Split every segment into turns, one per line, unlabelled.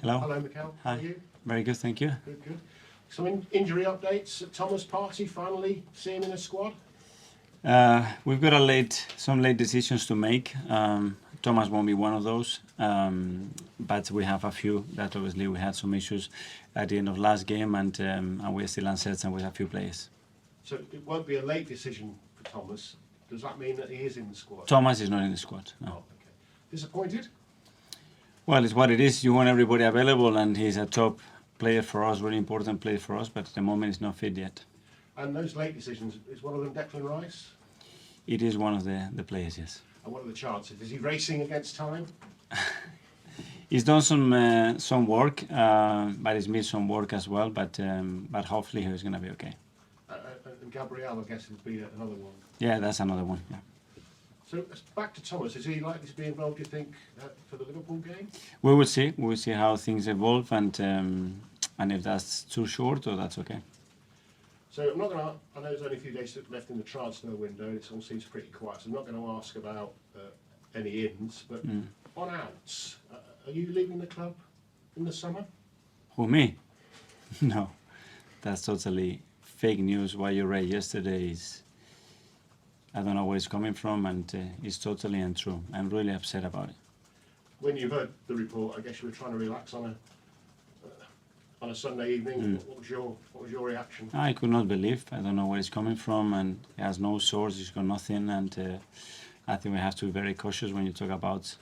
Hello.
Hello, Mikel.
Hi.
How are you?
Very good, thank you.
Good, good. Some injury updates. Thomas Partey finally see him in the squad.
We've got some late decisions to make. Thomas won't be one of those, but we have a few that obviously we had some issues at the end of last game, and we're still uncertain with a few players.
So it won't be a late decision for Thomas. Does that mean that he is in the squad?
Thomas is not in the squad. No.
Oh, okay. Disappointed?
Well, it's what it is. You want everybody available, and he's a top player for us, really important player for us, but at the moment he's not fit yet.
And those late decisions, is one of them Declan Rice?
It is one of the players, yes.
And what are the chances? Is he racing against time?
He's done some work, but he's missed some work as well. But hopefully he's going to be okay.
And Gabriel, I guess, would be another one.
Yeah, that's another one. Yeah.
So back to Thomas. Is he likely to be involved, do you think, for the Liverpool game?
We will see. We will see how things evolve, and if that's too short or that's okay.
So I'm not going to. I know there's only a few days left in the transfer window. It all seems pretty quiet. So I'm not going to ask about any ins, but on outs, are you leaving the club in the summer?
Who, me? No, that's totally fake news. What you read yesterday is, I don't know where it's coming from, and it's totally untrue. I'm really upset about it.
When you heard the report, I guess you were trying to relax on a Sunday evening. What was your reaction?
I could not believe. I don't know where it's coming from, and it has no source. It's got nothing, and I think we have to be very cautious when you talk about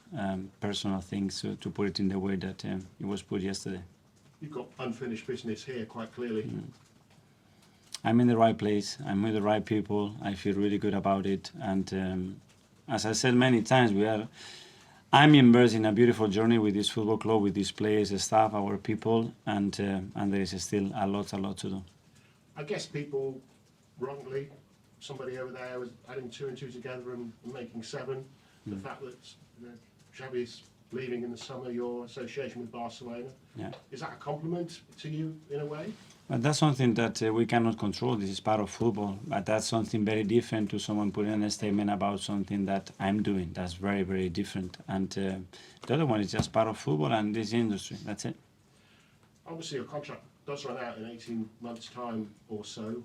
personal things to put it in the way that it was put yesterday.
You've got unfinished business here, quite clearly.
I'm in the right place. I'm with the right people. I feel really good about it, and as I said many times, I'm immersed in a beautiful journey with this football club, with these players, the staff, our people, and there is still a lot to do.
I guess people wrongly, somebody over there was adding 2 and 2 together and making 7. The fact that Xavi's leaving in the summer, your association with Barcelona, is that a compliment to you in a way?
But that's something that we cannot control. This is part of football. But that's something very different to someone putting in a statement about something that I'm doing. That's very, very different. And the other one is just part of football and this industry. That's it.
Obviously, your contract does run out in 18 months' time or so.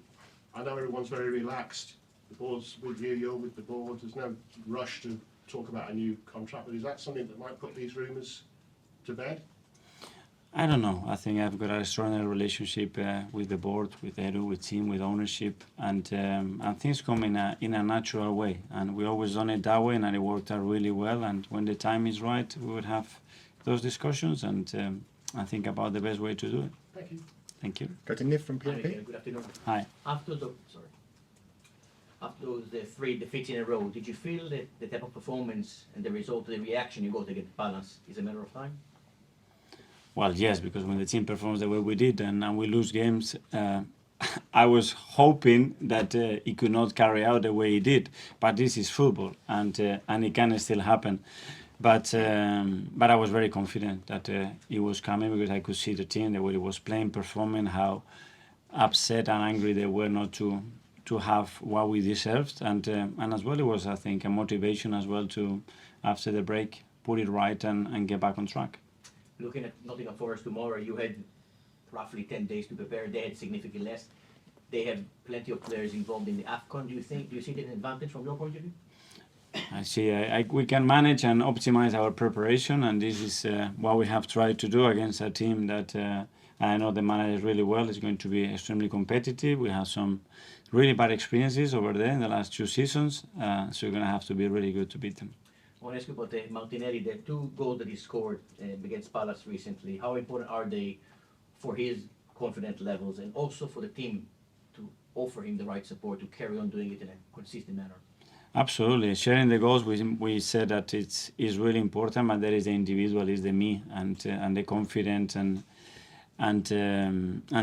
I know everyone's very relaxed. The board's with you, you're with the board. There's no rush to talk about a new contract. But is that something that might put these rumours to bed?
I don't know. I think I've got a extraordinary relationship with the board, with Edu, with team, with ownership, and things come in a natural way. And we always done it that way, and it worked out really well. And when the time is right, we would have those discussions and think about the best way to do it.
Thank you.
Thank you.
Go to Niv from PMP.
Good afternoon.
Hi.
After those 3 defeats in a row, did you feel that the type of performance and the result, the reaction you got to get balance is a matter of time?
Well, yes, because when the team performs the way we did and we lose games, I was hoping that it could not carry out the way it did. But this is football, and it can still happen. But I was very confident that it was coming because I could see the team, the way it was playing, performing, how upset and angry they were not to have what we deserved, and as well it was, I think, a motivation as well to, after the break, put it right and get back on track.
Looking at Nottingham Forest tomorrow, you had roughly 10 days to prepare. They had significantly less. They have plenty of players involved in the AFCON. Do you see that an advantage from your point of view?
I see. We can manage and optimize our preparation, and this is what we have tried to do against a team that I know the manager really well. It's going to be extremely competitive. We have some really bad experiences over there in the last 2 seasons, so we're going to have to be really good to beat them.
I want to ask you about Martinelli, the 2 goals that he scored against Palace recently. How important are they for his confidence levels and also for the team to offer him the right support to carry on doing it in a consistent manner?
Absolutely. Sharing the goals, we said that it's really important, but there is the individual, is the me, and the confidence and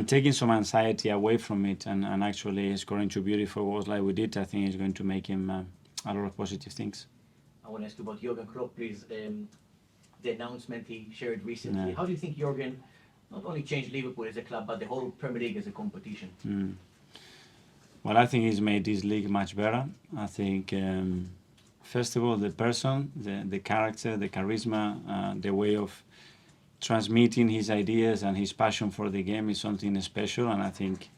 taking some anxiety away from it and actually scoring 2 beautiful goals like we did, I think is going to make him a lot of positive things.
I want to ask you about Jurgen Klopp, please. The announcement he shared recently.
Yeah.
How do you think Jurgen not only changed Liverpool as a club, but the whole Premier League as a competition?
Well, I think he's made this league much better. I think, first of all, the person, the character, the charisma, the way of transmitting his ideas and his passion for the game is something special, and I think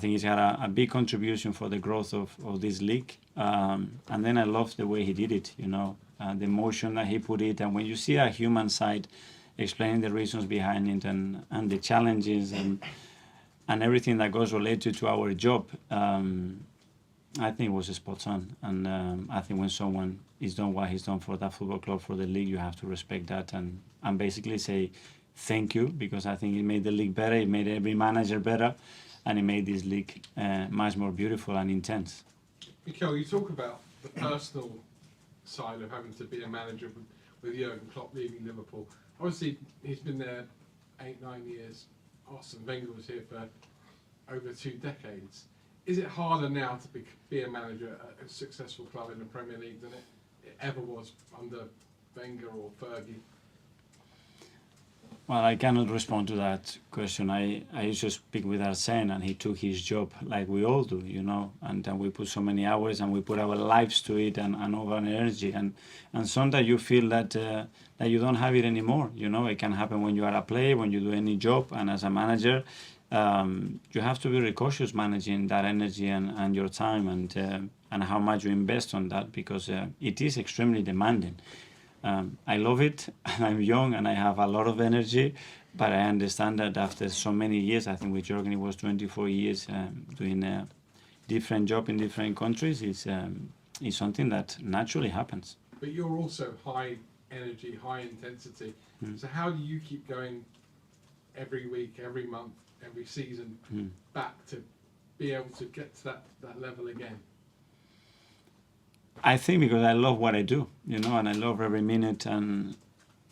he's had a big contribution for the growth of this league. And then I love the way he did it, the emotion that he put it, and when you see a human side explaining the reasons behind it and the challenges and everything that goes related to our job, I think it was spot on. And I think when someone is done what he's done for that football club, for the league, you have to respect that and basically say thank you, because I think it made the league better, it made every manager better, and it made this league much more beautiful and intense.
Mikel, you talk about the personal side of having to be a manager with Jurgen Klopp leaving Liverpool. Obviously, he's been there 8-9 years. Arsene Wenger was here for over 2 decades. Is it harder now to be a manager at a successful club in the Premier League than it ever was under Wenger or Fergie?
Well, I cannot respond to that question. I used to speak with Arsene, and he took his job like we all do, and we put so many hours and we put our lives to it and over energy. And sometimes you feel that you don't have it anymore. It can happen when you are a player, when you do any job, and as a manager, you have to be very cautious managing that energy and your time and how much you invest on that, because it is extremely demanding. I love it. I'm young and I have a lot of energy, but I understand that after so many years, I think with Jurgen it was 24 years doing a different job in different countries, is something that naturally happens.
But you're also high energy, high intensity. So how do you keep going every week, every month, every season back to be able to get to that level again?
I think because I love what I do, and I love every minute, and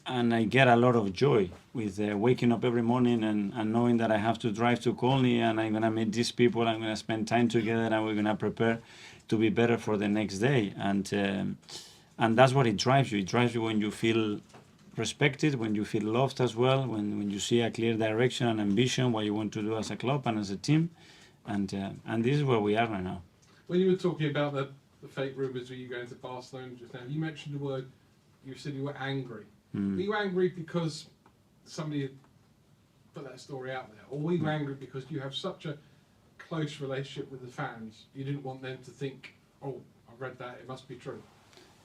I get a lot of joy with waking up every morning and knowing that I have to drive to Colney and I'm gonna meet these people, I'm gonna spend time together, and we're gonna prepare to be better for the next day, and that's what it drives you. It drives you when you feel respected, when you feel loved as well, when you see a clear direction and ambition, what you want to do as a club and as a team, and this is where we are right now.
When you were talking about the fake rumours of you going to Barcelona just now, you mentioned the word, you said you were angry. Were you angry because somebody had put that story out there? Or were you angry because you have such a close relationship with the fans, you didn't want them to think, oh, I've read that, it must be true?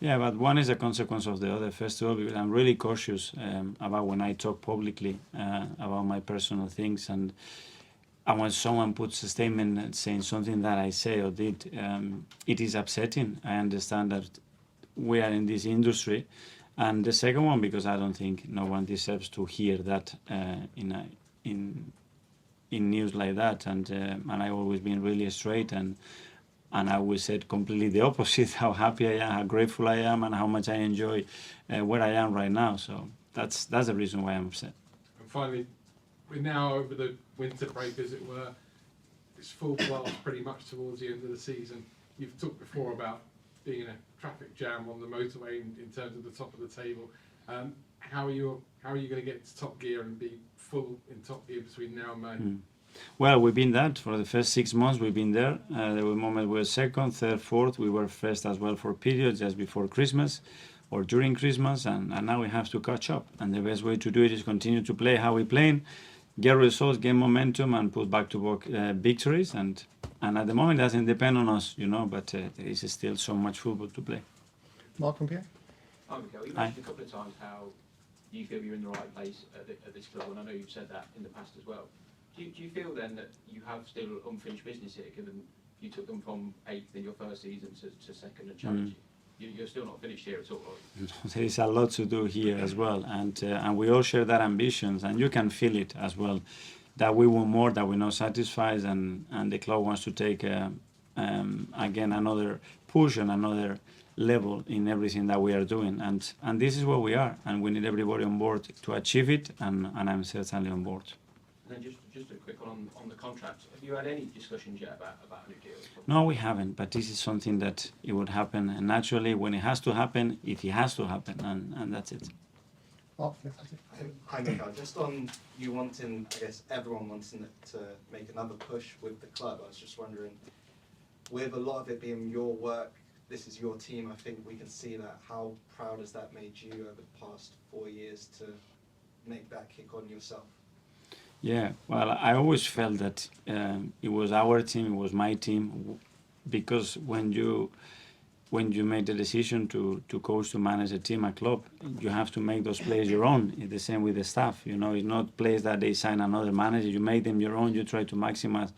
Yeah, but one is a consequence of the other. First of all, because I'm really cautious about when I talk publicly about my personal things, and when someone puts a statement saying something that I say or did, it is upsetting. I understand that we are in this industry. And the second one, because I don't think no one deserves to hear that in news like that. And I've always been really straight, and I always said completely the opposite, how happy I am, how grateful I am, and how much I enjoy where I am right now. So that's the reason why I'm upset.
And finally, we're now over the winter break, as it were. It's full blast pretty much towards the end of the season. You've talked before about being in a traffic jam on the motorway in terms of the top of the table. How are you going to get to top gear and be full in top gear between now and May?
Well, we've been that for the first 6 months. We've been there. There were moments we were second, third, fourth. We were first as well for periods just before Christmas or during Christmas, and now we have to catch up. And the best way to do it is continue to play how we're playing, get results, get momentum, and put back-to-back victories. And at the moment, it doesn't depend on us, but there is still so much football to play.
Mark and Pierre?
Hi, Mikel. You mentioned a couple of times how you feel you're in the right place at this club, and I know you've said that in the past as well. Do you feel then that you have still unfinished business here, given you took them from 8th in your first season to second and challenge? You're still not finished here at all, are you?
There is a lot to do here as well, and we all share that ambitions, and you can feel it as well, that we want more, that we're not satisfied, and the club wants to take again another push and another level in everything that we are doing, and this is where we are, and we need everybody on board to achieve it, and I'm certainly on board.
And then just a quick one on the contract. Have you had any discussions yet about a new deal?
No, we haven't, but this is something that it would happen naturally when it has to happen, if it has to happen, and that's it.
Hi, Mikel. Just on you wanting, I guess, everyone wanting to make another push with the club, I was just wondering, with a lot of it being your work, this is your team, I think we can see that. How proud has that made you over the past 4 years to make that kick on yourself?
Yeah, well, I always felt that it was our team, it was my team, because when you make the decision to coach, to manage a team, a club, you have to make those players your own. It's the same with the staff. You know, it's not players that they sign another manager. You make them your own. You try to maximize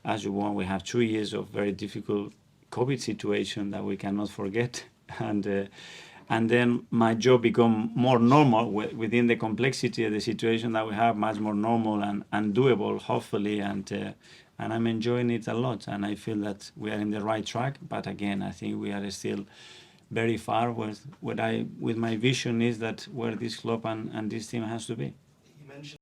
as you want. We have 2 years of very difficult COVID situation that we cannot forget, and then my job become more normal within the complexity of the situation that we have, much more normal and doable, hopefully, and I'm enjoying it a lot, and I feel that we are in the right track. But again, I think we are still very far with my vision is that where this club and this team has to be.
You mentioned